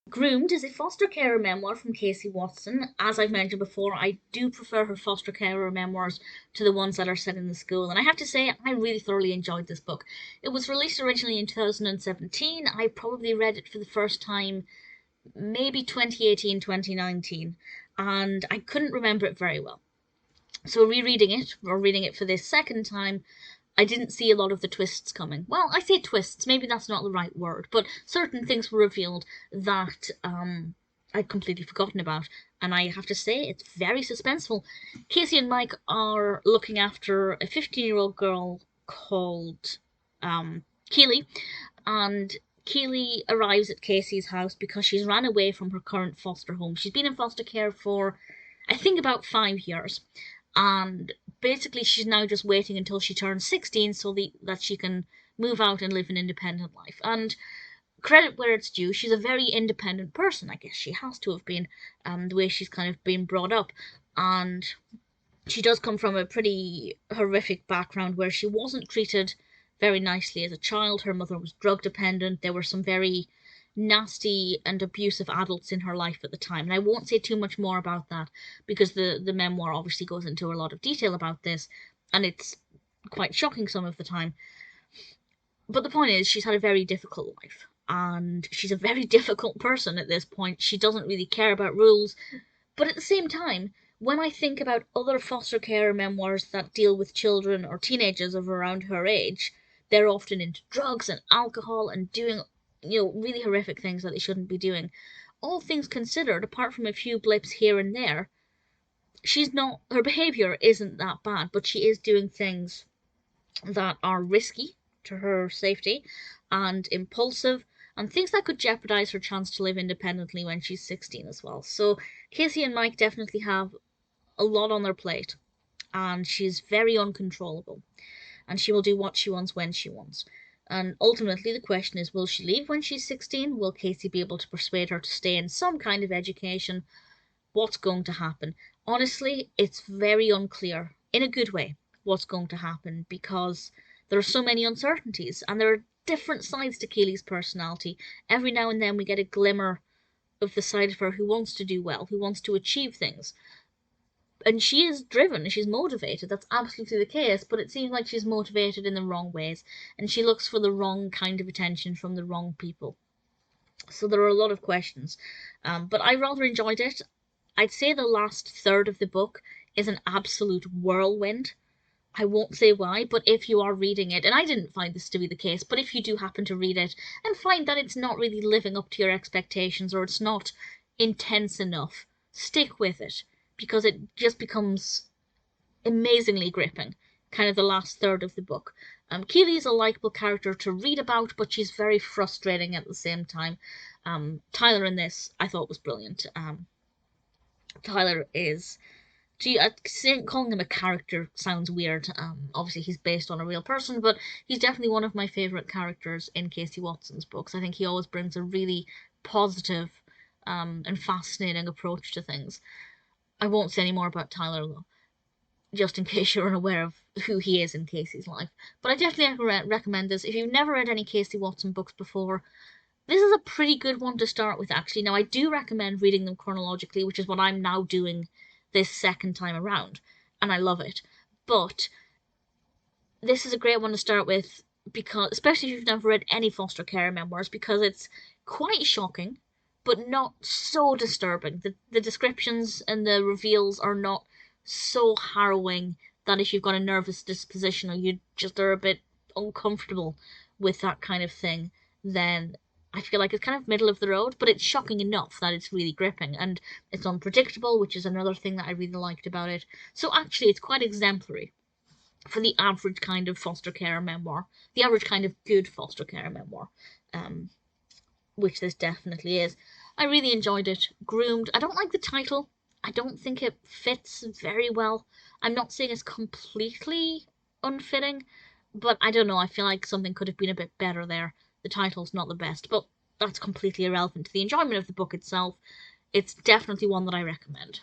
Groomed is a foster carer memoir from Casey Watson. As I've mentioned before, I do prefer her foster carer memoirs to the ones that are set in the school, and I have to say, I really thoroughly enjoyed this book. It was released originally in 2017. I probably read it for the first time maybe 2018, 2019, and I couldn't remember it very well. So rereading it, or reading it for this second time, I didn't see a lot of the twists coming. Well, I say twists, maybe that's not the right word, but certain things were revealed that I'd completely forgotten about, and I have to say it's very suspenseful. Casey and Mike are looking after a 15-year-old girl called Keeley, and Keeley arrives at Casey's house because she's ran away from her current foster home. She's been in foster care for, I think, about 5 years, and basically she's now just waiting until she turns 16 so that she can move out and live an independent life. And credit where it's due, she's a very independent person. I guess she has to have been, the way she's kind of been brought up. And she does come from a pretty horrific background where she wasn't treated very nicely as a child. Her mother was drug dependent. There were some very nasty and abusive adults in her life at the time. And I won't say too much more about that because the memoir obviously goes into a lot of detail about this, and it's quite shocking some of the time. But the point is, she's had a very difficult life, and she's a very difficult person at this point. She doesn't really care about rules, but at the same time, when I think about other foster care memoirs that deal with children or teenagers of around her age, they're often into drugs and alcohol and doing, really horrific things that they shouldn't be doing. All things considered, apart from a few blips here and there, her behaviour isn't that bad, but she is doing things that are risky to her safety and impulsive, and things that could jeopardize her chance to live independently when she's 16 as well. So Casey and Mike definitely have a lot on their plate, and she's very uncontrollable, and she will do what she wants when she wants. And ultimately, the question is, will she leave when she's 16? Will Casey be able to persuade her to stay in some kind of education? What's going to happen? Honestly, it's very unclear, in a good way, what's going to happen, because there are so many uncertainties, and there are different sides to Keeley's personality. Every now and then we get a glimmer of the side of her who wants to do well, who wants to achieve things. And she is driven, she's motivated, that's absolutely the case, but it seems like she's motivated in the wrong ways, and she looks for the wrong kind of attention from the wrong people. So there are a lot of questions. But I rather enjoyed it. I'd say the last third of the book is an absolute whirlwind. I won't say why, but if you are reading it, and I didn't find this to be the case, but if you do happen to read it and find that it's not really living up to your expectations, or it's not intense enough, stick with it, because it just becomes amazingly gripping, kind of the last third of the book. Keeley is a likeable character to read about, but she's very frustrating at the same time. Tyler in this, I thought, was brilliant. Tyler is... calling him a character sounds weird. Obviously, he's based on a real person, but he's definitely one of my favourite characters in Casey Watson's books. I think he always brings a really positive and fascinating approach to things. I won't say any more about Tyler, though, just in case you're unaware of who he is in Casey's life. But I definitely recommend this. If you've never read any Casey Watson books before, this is a pretty good one to start with, actually. Now, I do recommend reading them chronologically, which is what I'm now doing this second time around, and I love it. But this is a great one to start with, because especially if you've never read any foster care memoirs, because it's quite shocking, but not so disturbing. The descriptions and the reveals are not so harrowing that if you've got a nervous disposition, or you just are a bit uncomfortable with that kind of thing, then I feel like it's kind of middle of the road, but it's shocking enough that it's really gripping, and it's unpredictable, which is another thing that I really liked about it. So actually, it's quite exemplary for the average kind of foster care memoir, the average kind of good foster care memoir, which this definitely is. I really enjoyed it. Groomed. I don't like the title. I don't think it fits very well. I'm not saying it's completely unfitting, but I don't know, I feel like something could have been a bit better there. The title's not the best, but that's completely irrelevant to the enjoyment of the book itself. It's definitely one that I recommend.